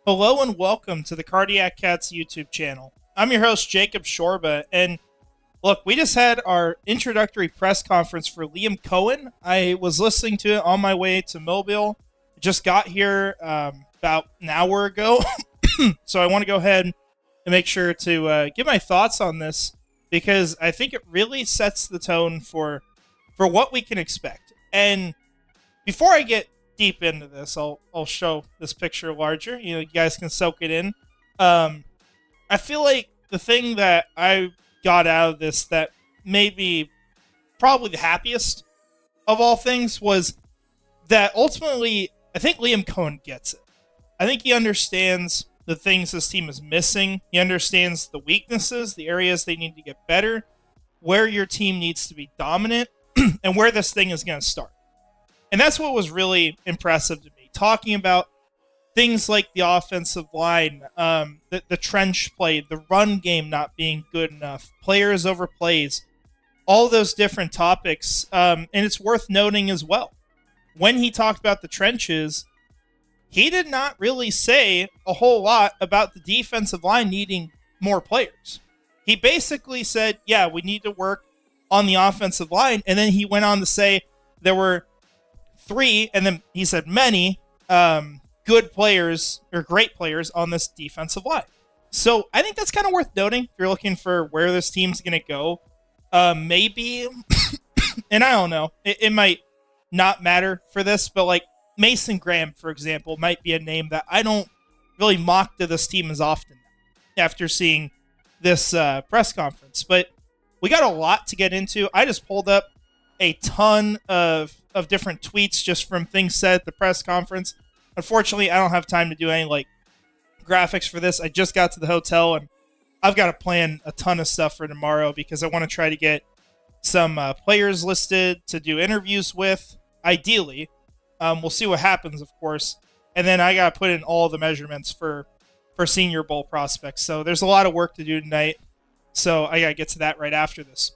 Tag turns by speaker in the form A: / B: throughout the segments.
A: Hello and welcome to the Cardiac Cats YouTube channel. I'm your host, Jacob Shorba, and look, we just had our introductory press conference for Liam Cohen. I was listening to it on my way to Mobile. Just got here about an hour ago, so I want to go ahead and make sure to give my thoughts on this because I think it really sets the tone for what we can expect. And before I get deep into this, I'll show this picture larger. You guys can soak it in. I feel like the thing that I got out of this that made me probably the happiest of all things was that ultimately I think Liam Cohen gets it. I think he understands the things this team is missing. He understands the weaknesses, the areas they need to get better, where your team needs to be dominant, and where this thing is going to start. And that's what was really impressive to me. Talking about things like the offensive line, the trench play, the run game not being good enough, players over plays, all those different topics. And it's worth noting as well, when he talked about the trenches, he did not really say a whole lot about the defensive line needing more players. He basically said, yeah, we need to work on the offensive line. And then he went on to say there were three, and then he said many good players or great players on this defensive line. So I think that's kind of worth noting if you're looking for where this team's going to go. Maybe, and I don't know, it might not matter for this, but like Mason Graham, for example, might be a name that I don't really mock to this team as often after seeing this press conference. But we got a lot to get into. I just pulled up a ton of different tweets just from things said at the press conference. Unfortunately, I don't have time to do any like graphics for this. I just got to the hotel and I've got to plan a ton of stuff for tomorrow because I want to try to get some players listed to do interviews with, ideally. We'll see what happens, of course. And then I got to put in all the measurements for Senior Bowl prospects. So there's a lot of work to do tonight. So I got to get to that right after this.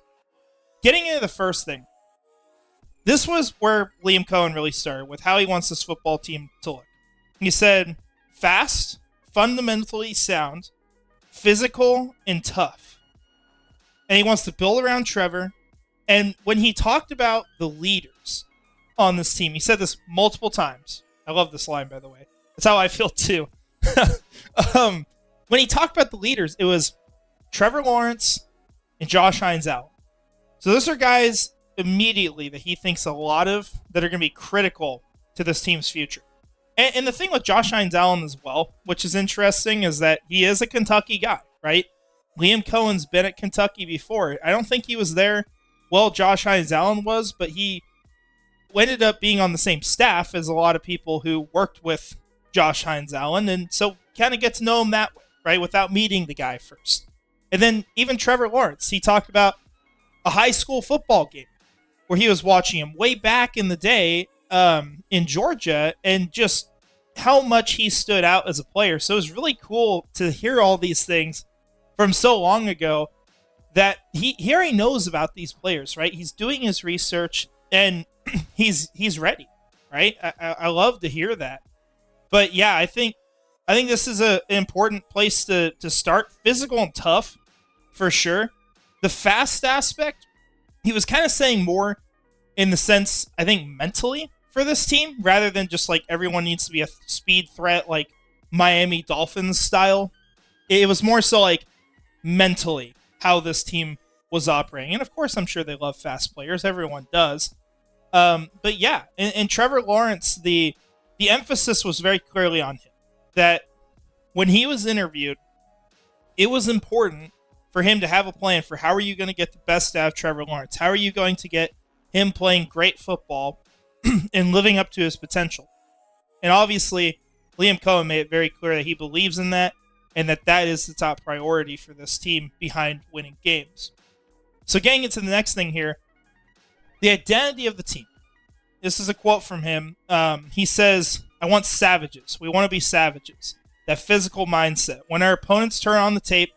A: Getting into the first thing. This was where Liam Cohen really started with how he wants this football team to look. He said, fast, fundamentally sound, physical, and tough. And he wants to build around Trevor. And when he talked about the leaders on this team, he said this multiple times. I love this line, by the way. That's how I feel too. When he talked about the leaders, it was Trevor Lawrence and Josh Hines-Allen. So those are guys immediately that he thinks a lot of that are going to be critical to this team's future. And the thing with Josh Hines-Allen as well, which is interesting, is that he is a Kentucky guy, right? Liam Cohen's been at Kentucky before. I don't think he was there while Josh Hines-Allen was, but he ended up being on the same staff as a lot of people who worked with Josh Hines-Allen, and so kind of get to know him that way, right, without meeting the guy first. And then even Trevor Lawrence, he talked about a high school football game where he was watching him way back in the day in Georgia, and just how much he stood out as a player. So it was really cool to hear all these things from so long ago that he already knows about these players, right? He's doing his research and he's ready, right? I love to hear that. But yeah, I think this is an important place to start. Physical and tough, for sure. The fast aspect, he was kind of saying more in the sense, I think, mentally for this team, rather than just like everyone needs to be a speed threat like Miami Dolphins style. It was more so like mentally how this team was operating. And of course, I'm sure they love fast players. Everyone does. But yeah, and Trevor Lawrence, the emphasis was very clearly on him. That when he was interviewed, it was important for him to have a plan for how are you going to get the best out of Trevor Lawrence? How are you going to get him playing great football and living up to his potential? And obviously, Liam Cohen made it very clear that he believes in that and that is the top priority for this team behind winning games. So getting into the next thing here, the identity of the team. This is a quote from him. He says, I want savages. We want to be savages. That physical mindset. When our opponents turn on the tape,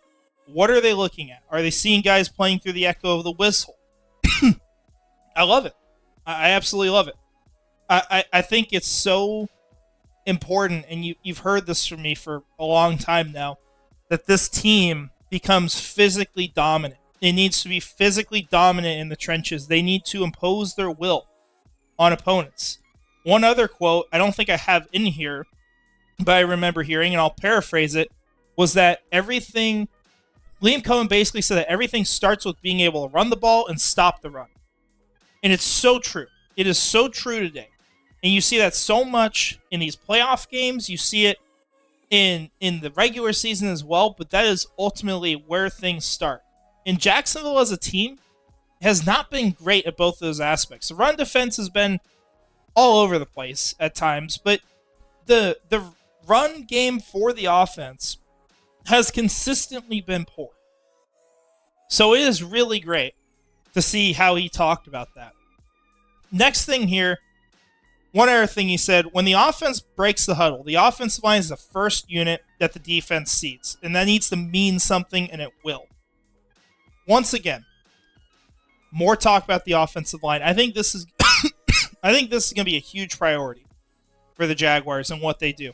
A: what are they looking at? Are they seeing guys playing through the echo of the whistle? I love it. I absolutely love it. I think it's so important, and you've heard this from me for a long time now, that this team becomes physically dominant. It needs to be physically dominant in the trenches. They need to impose their will on opponents. One other quote, I don't think I have in here, but I remember hearing, and I'll paraphrase it, was that everything, Liam Cohen basically said that everything starts with being able to run the ball and stop the run. And it's so true. It is so true today. And you see that so much in these playoff games. You see it in the regular season as well, but that is ultimately where things start. And Jacksonville as a team has not been great at both those aspects. The run defense has been all over the place at times, but the run game for the offense has consistently been poor. So it is really great to see how he talked about that. Next thing here, one other thing he said, when the offense breaks the huddle, the offensive line is the first unit that the defense sees, and that needs to mean something, and it will. Once again, more talk about the offensive line. I think this is going to be a huge priority for the Jaguars and what they do.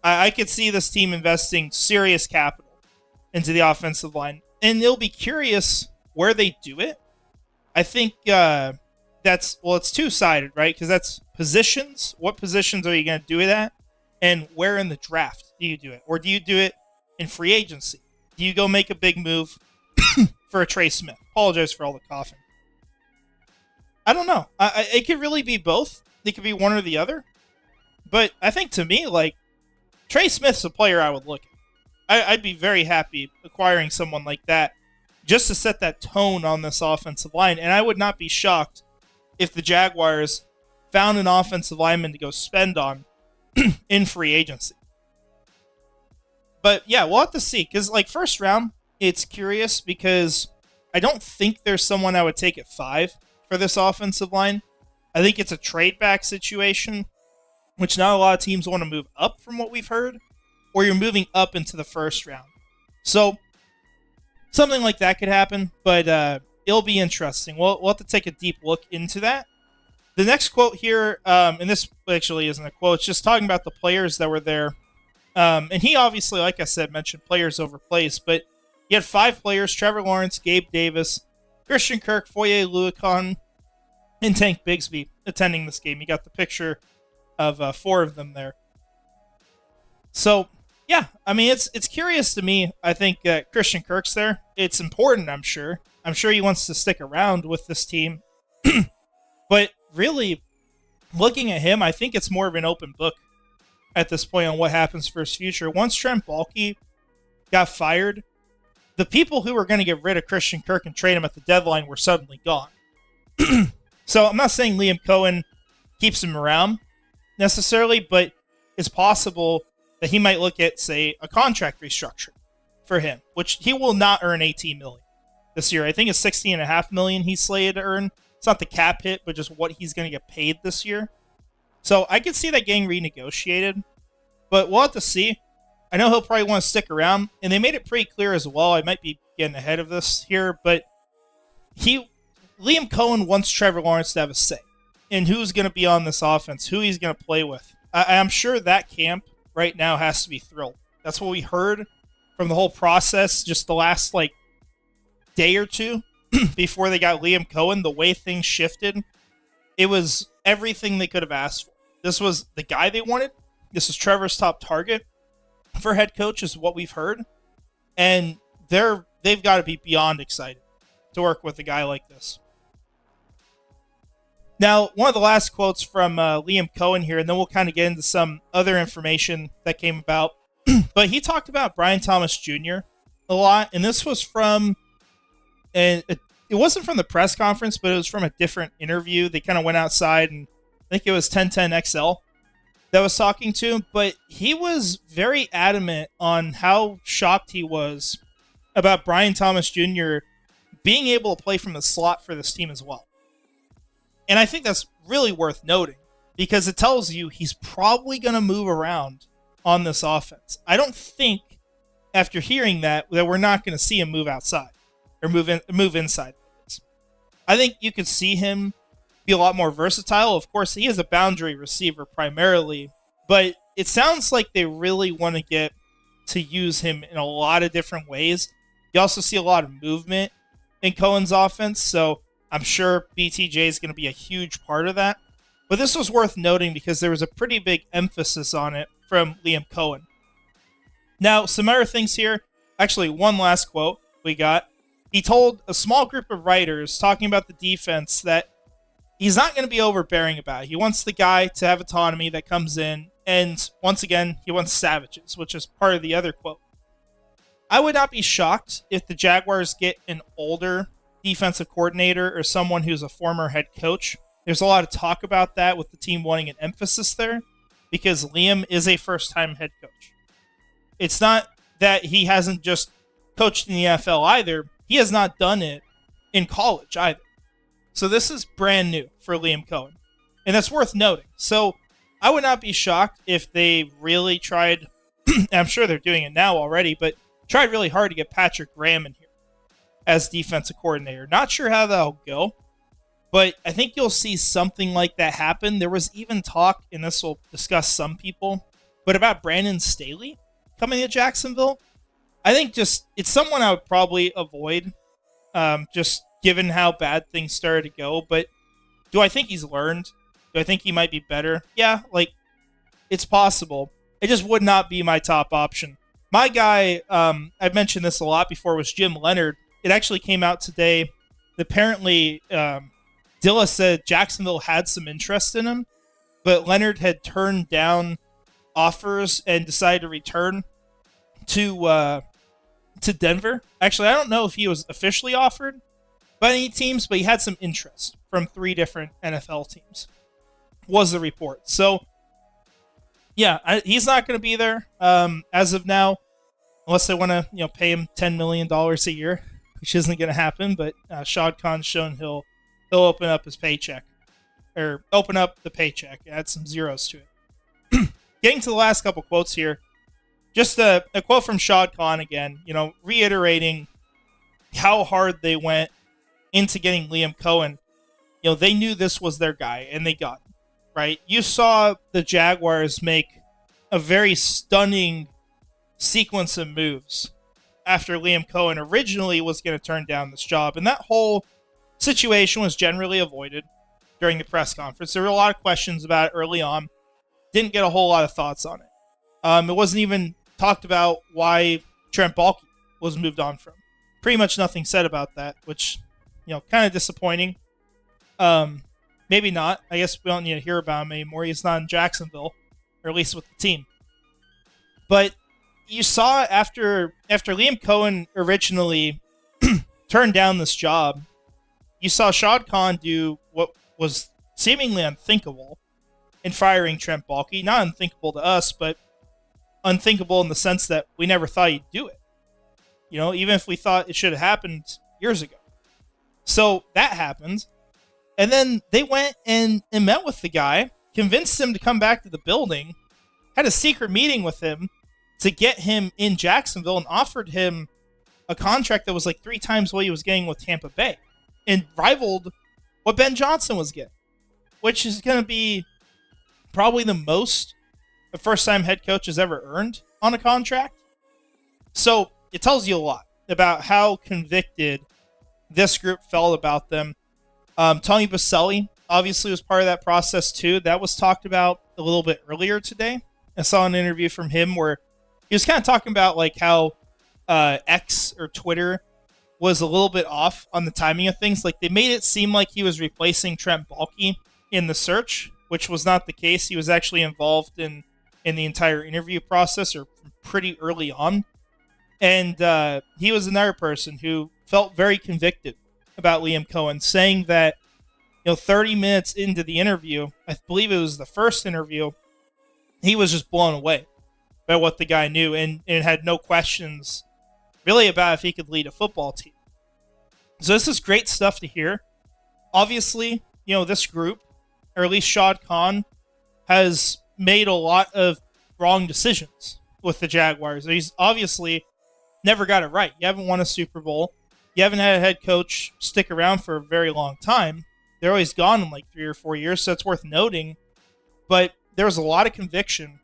A: I could see this team investing serious capital into the offensive line, and they'll be curious where they do it. I think it's two-sided, right? Because that's positions. What positions are you going to do it at? And where in the draft do you do it? Or do you do it in free agency? Do you go make a big move for a Trey Smith? Apologize for all the coughing. I don't know. It could really be both. It could be one or the other. But I think to me, like, Trey Smith's a player I would look at. I'd be very happy acquiring someone like that just to set that tone on this offensive line. And I would not be shocked if the Jaguars found an offensive lineman to go spend on in free agency. But yeah, we'll have to see. Because, like, first round, it's curious because I don't think there's someone I would take at 5 for this offensive line. I think it's a trade back situation, which not a lot of teams want to move up from what we've heard, or you're moving up into the first round. So something like that could happen, but it'll be interesting. We'll have to take a deep look into that. The next quote here, and this actually isn't a quote, it's just talking about the players that were there. And he obviously, like I said, mentioned players over plays, but he had 5 players: Trevor Lawrence, Gabe Davis, Christian Kirk, Foye Oluokun, and Tank Bigsby attending this game. You got the picture of 4 of them there. So, yeah, I mean, it's curious to me. I think Christian Kirk's there. It's important, I'm sure. I'm sure he wants to stick around with this team. But really, looking at him, I think it's more of an open book at this point on what happens for his future. Once Trent Baalke got fired, the people who were going to get rid of Christian Kirk and trade him at the deadline were suddenly gone. So I'm not saying Liam Cohen keeps him around necessarily, but it's possible that he might look at, say, a contract restructure for him, which he will not earn $18 million this year. I think it's $16.5 million he's slated to earn. It's not the cap hit, but just what he's going to get paid this year. So I could see that getting renegotiated, but we'll have to see. I know he'll probably want to stick around, and they made it pretty clear as well. I might be getting ahead of this here, but Liam Cohen wants Trevor Lawrence to have a say in who's going to be on this offense, who he's going to play with. I'm sure that camp right now has to be thrilled. That's what we heard from the whole process just the last, day or two before they got Liam Cohen. The way things shifted, it was everything they could have asked for. This was the guy they wanted. This is Trevor's top target for head coach, is what we've heard. And they've got to be beyond excited to work with a guy like this. Now, one of the last quotes from Liam Cohen here, and then we'll kind of get into some other information that came about. But he talked about Brian Thomas Jr. a lot, and this was from, it wasn't from the press conference, but it was from a different interview. They kind of went outside, and I think it was 1010XL that was talking to him, but he was very adamant on how shocked he was about Brian Thomas Jr. being able to play from the slot for this team as well. And I think that's really worth noting because it tells you he's probably going to move around on this offense. I don't think after hearing that we're not going to see him move outside or move inside. I think you could see him be a lot more versatile. Of course, he is a boundary receiver primarily But it sounds like they really want to get to use him in a lot of different ways. You also see a lot of movement in Cohen's offense, so I'm sure BTJ is going to be a huge part of that. But this was worth noting because there was a pretty big emphasis on it from Liam Cohen. Now, some other things here. Actually, one last quote we got. He told a small group of writers talking about the defense that he's not going to be overbearing about it. He wants the guy to have autonomy that comes in. And once again, he wants savages, which is part of the other quote. I would not be shocked if the Jaguars get an older defensive coordinator or someone who's a former head coach. There's a lot of talk about that with the team wanting an emphasis there because Liam is a first-time head coach. It's not that he hasn't just coached in the NFL either. He has not done it in college either. So this is brand new for Liam Cohen. And that's worth noting. So I would not be shocked if they really tried, I'm sure they're doing it now already, but tried really hard to get Patrick Graham in here as defensive coordinator. Not sure how that'll go, but I think you'll see something like that happen. There was even talk, and this will discuss some people, but about Brandon Staley coming to Jacksonville. I think just it's someone I would probably avoid, just given how bad things started to go. But do I think he's learned? Do I think he might be better? Yeah, it's possible. It just would not be my top option. My guy, I've mentioned this a lot before, was Jim Leonard. It actually came out today. Apparently, Dilla said Jacksonville had some interest in him, but Leonard had turned down offers and decided to return to Denver. Actually, I don't know if he was officially offered by any teams, but he had some interest from 3 different NFL teams, was the report. So, yeah, he's not going to be there as of now, unless they want to pay him $10 million a year, which isn't going to happen. But Shad Khan's shown he'll open up his paycheck, or open up the paycheck, add some zeros to it. Getting to the last couple quotes here, just a quote from Shad Khan again, reiterating how hard they went into getting Liam Cohen. They knew this was their guy, and they got him, right? You saw the Jaguars make a very stunning sequence of moves after Liam Cohen originally was going to turn down this job, and that whole situation was generally avoided during the press conference. There were a lot of questions about it early on. Didn't get a whole lot of thoughts on it. It wasn't even talked about why Trent Baalke was moved on from. Pretty much nothing said about that, which, kind of disappointing. Maybe not. I guess we don't need to hear about him anymore. He's not in Jacksonville, or at least with the team. But you saw after Liam Cohen originally turned down this job, you saw Shad Khan do what was seemingly unthinkable in firing Trent Baalke. Not unthinkable to us, but unthinkable in the sense that we never thought he'd do it. Even if we thought it should have happened years ago. So that happened. And then they went and met with the guy, convinced him to come back to the building, had a secret meeting with him to get him in Jacksonville, and offered him a contract that was like 3 times what he was getting with Tampa Bay, and rivaled what Ben Johnson was getting, which is going to be probably the most a first-time head coach has ever earned on a contract. So it tells you a lot about how convicted this group felt about them. Tony Boselli obviously was part of that process too. That was talked about a little bit earlier today. I saw an interview from him where he was kind of talking about how X or Twitter was a little bit off on the timing of things. They made it seem like he was replacing Trent Baalke in the search, which was not the case. He was actually involved in the entire interview process, or pretty early on. And he was another person who felt very convicted about Liam Cohen, saying that 30 minutes into the interview, I believe it was the first interview, he was just blown away by what the guy knew, and had no questions really about if he could lead a football team. So this is great stuff to hear. Obviously, this group, or at least Shad Khan, has made a lot of wrong decisions with the Jaguars. He's obviously never got it right. You haven't won a Super Bowl. You haven't had a head coach stick around for a very long time. They're always gone in 3 or 4 years, so it's worth noting. But there was a lot of conviction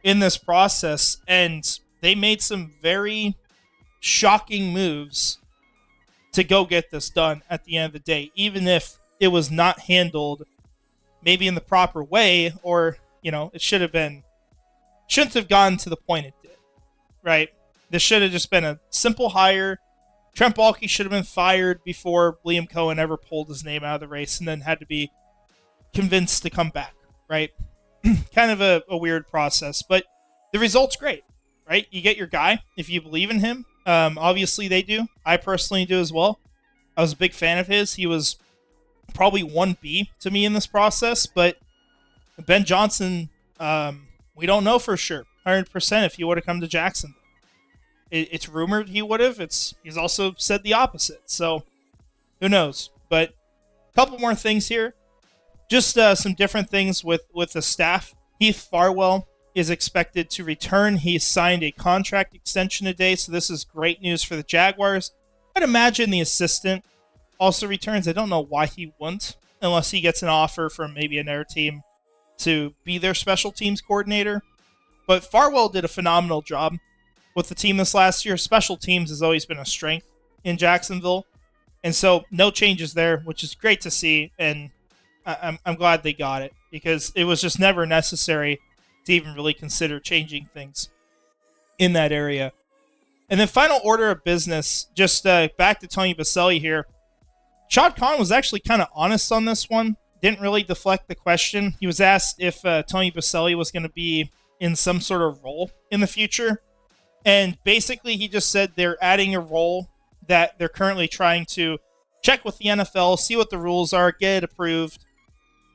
A: in this process, and they made some very shocking moves to go get this done at the end of the day, even if it was not handled maybe in the proper way, or, it shouldn't have gone to the point it did, right? This should have just been a simple hire. Trent Baalke should have been fired before Liam Cohen ever pulled his name out of the race and then had to be convinced to come back, right? Kind of a weird process, but the result's great, right? You get your guy if you believe in him. Obviously they do. I personally do as well. I was a big fan of his. He was probably 1B to me in this process, but Ben Johnson, we don't know for sure 100% if he would have come to Jacksonville. It's rumored he would have. He's also said the opposite, so who knows? But a couple more things here. Just some different things with the staff. Heath Farwell is expected to return. He signed a contract extension today, so this is great news for the Jaguars. I'd imagine the assistant also returns. I don't know why he wouldn't, unless he gets an offer from maybe another team to be their special teams coordinator. But Farwell did a phenomenal job with the team this last year. Special teams has always been a strength in Jacksonville, and so no changes there, which is great to see, and I'm glad they got it, because it was just never necessary to even really consider changing things in that area. And then final order of business, just back to Tony Baselli here. Shad Khan was actually kind of honest on this one. Didn't really deflect the question. He was asked if Tony Baselli was going to be in some sort of role in the future. And basically he just said they're adding a role that they're currently trying to check with the NFL, see what the rules are, get it approved.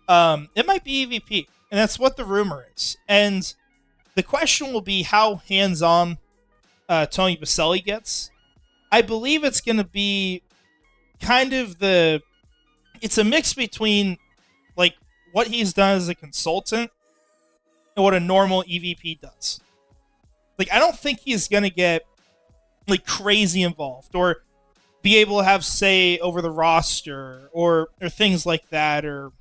A: It might be EVP, and that's what the rumor is. And the question will be how hands-on Tony Baselli gets. I believe it's going to be kind of it's a mix between like what he's done as a consultant and what a normal EVP does. Like, I don't think he's going to get like crazy involved or be able to have say over the roster or things like that, or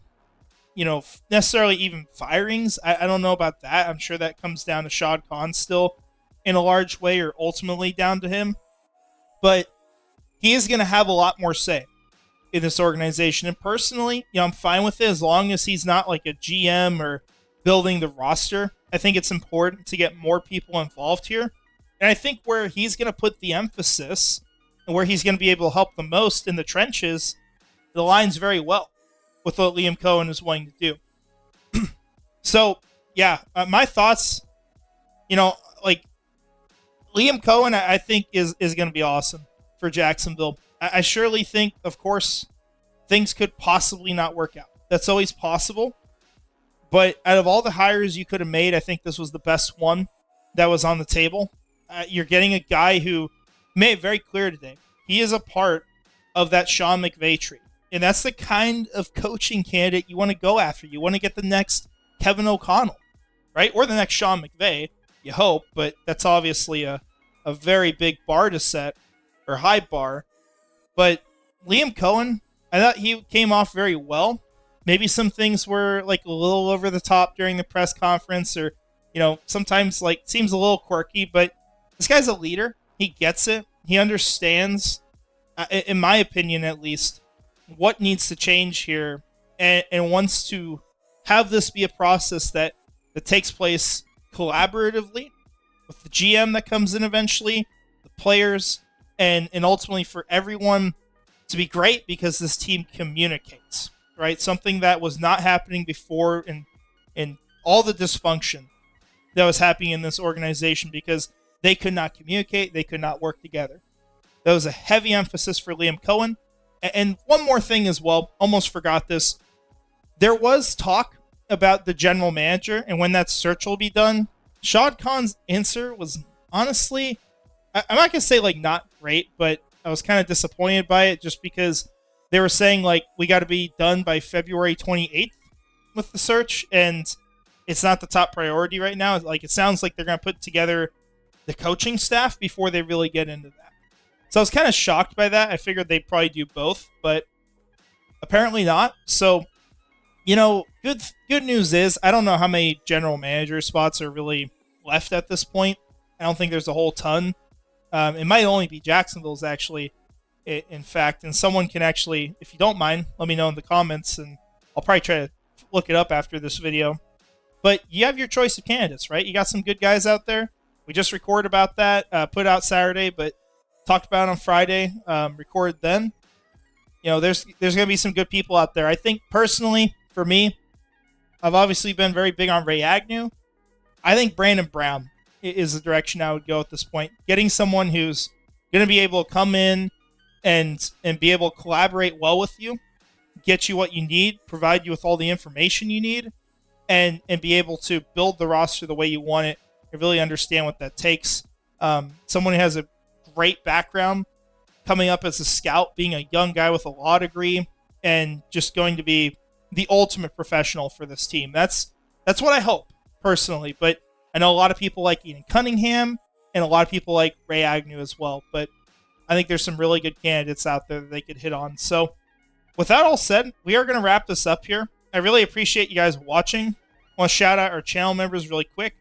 A: necessarily even firings. I don't know about that. I'm sure that comes down to Shad Khan still in a large way, or ultimately down to him. But he is going to have a lot more say in this organization. And personally, I'm fine with it as long as he's not like a GM or building the roster. I think it's important to get more people involved here. And I think where he's going to put the emphasis and where he's going to be able to help the most in the trenches, it aligns very well with what Liam Cohen is wanting to do. So, yeah, my thoughts, like Liam Cohen, I think is going to be awesome for Jacksonville. I surely think, of course, things could possibly not work out. That's always possible. But out of all the hires you could have made, I think this was the best one that was on the table. You're getting a guy who made it very clear today. He is a part of that Sean McVay tree. And that's the kind of coaching candidate you want to go after. You want to get the next Kevin O'Connell, right? Or the next Sean McVay, you hope. But that's obviously a very big bar to set, or high bar. But Liam Cohen, I thought he came off very well. Maybe some things were like a little over the top during the press conference, or, sometimes like seems a little quirky, but this guy's a leader. He gets it. He understands, in my opinion at least, what needs to change here, and wants to have this be a process that takes place collaboratively with the GM that comes in eventually, the players, and ultimately for everyone to be great, because this team communicates, right? Something that was not happening before in all the dysfunction that was happening in this organization, because they could not communicate, they could not work together. That was a heavy emphasis for Liam Cohen. And one more thing as well, almost forgot this. There was talk about the general manager and when that search will be done. Shad Khan's answer was honestly, I'm not going to say like not great, but I was kind of disappointed by it, just because they were saying like we got to be done by February 28th with the search, and it's not the top priority right now. Like, it sounds like they're going to put together the coaching staff before they really get into that. So I was kind of shocked by that. I figured they'd probably do both, but apparently not. So Good news is I don't know how many general manager spots are really left at this point. I don't think there's a whole ton. It might only be Jacksonville's actually, in fact. And someone can actually, if you don't mind, let me know in the comments, and I'll probably try to look it up after this video. But you have your choice of candidates, right? You got some good guys out there. We just recorded about that, put out Saturday, but talked about it on Friday, recorded then. There's going to be some good people out there. I think personally, for me, I've obviously been very big on Ray Agnew. I think Brandon Brown is the direction I would go at this point. Getting someone who's going to be able to come in and be able to collaborate well with you, get you what you need, provide you with all the information you need, and be able to build the roster the way you want it. I really understand what that takes. Someone who has a great background, coming up as a scout, being a young guy with a law degree, and just going to be the ultimate professional for this team. That's what I hope, personally. But I know a lot of people like Ian Cunningham, and a lot of people like Ray Agnew as well. But I think there's some really good candidates out there that they could hit on. So with that all said, we are going to wrap this up here. I really appreciate you guys watching. I want to shout out our channel members really quick.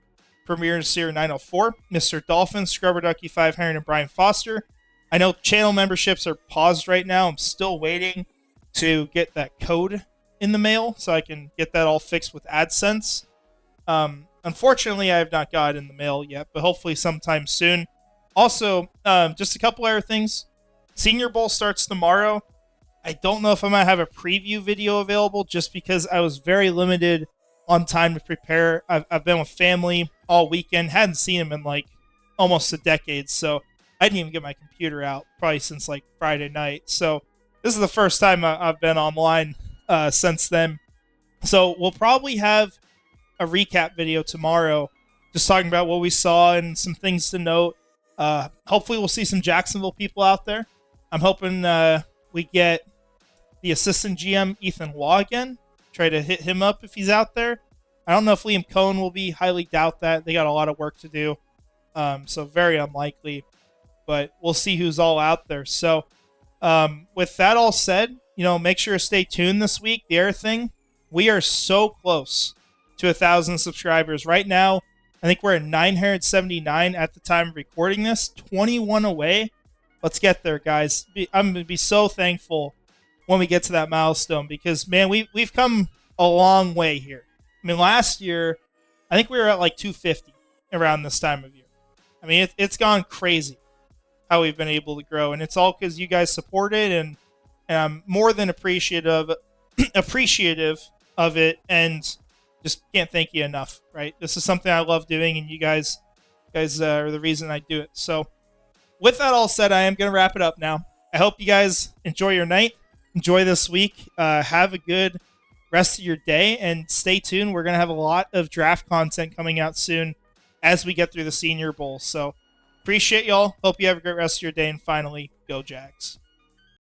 A: Premier Seer 904, Mr. Dolphin, Scrubber Ducky 500, and Brian Foster. I know channel memberships are paused right now. I'm still waiting to get that code in the mail so I can get that all fixed with AdSense. Unfortunately, I have not got it in the mail yet, but hopefully sometime soon. Also, just a couple other things. Senior Bowl starts tomorrow. I don't know if I'm going to have a preview video available just because I was very limited on time to prepare. I've been with family all weekend. Hadn't seen him in like almost a decade, so I didn't even get my computer out probably since like Friday night. So this is the first time I've been online since then. So we'll probably have a recap video tomorrow, just talking about what we saw and some things to note. Hopefully we'll see some Jacksonville people out there. I'm hoping we get the assistant GM, Ethan Waugh, again. Try to hit him up if he's out there. I don't know if Liam Cohen will be. Highly doubt that. They got a lot of work to do. So very unlikely. But we'll see who's all out there. So with that all said, make sure to stay tuned this week. The other thing, we are so close to 1,000 subscribers. Right now, I think we're at 979 at the time of recording this. 21 away. Let's get there, guys. I'm going to be so thankful when we get to that milestone because, man, we've come a long way here. I mean, last year, I think we were at like 250 around this time of year. I mean, it's gone crazy how we've been able to grow, and it's all because you guys supported, and I'm more than appreciative of it, and just can't thank you enough, right? This is something I love doing, and you guys are the reason I do it. So with that all said, I am going to wrap it up now. I hope you guys enjoy your night. Enjoy this week. Have a good rest of your day, and stay tuned. We're going to have a lot of draft content coming out soon as we get through the Senior Bowl. So appreciate y'all. Hope you have a great rest of your day, and finally, go Jags.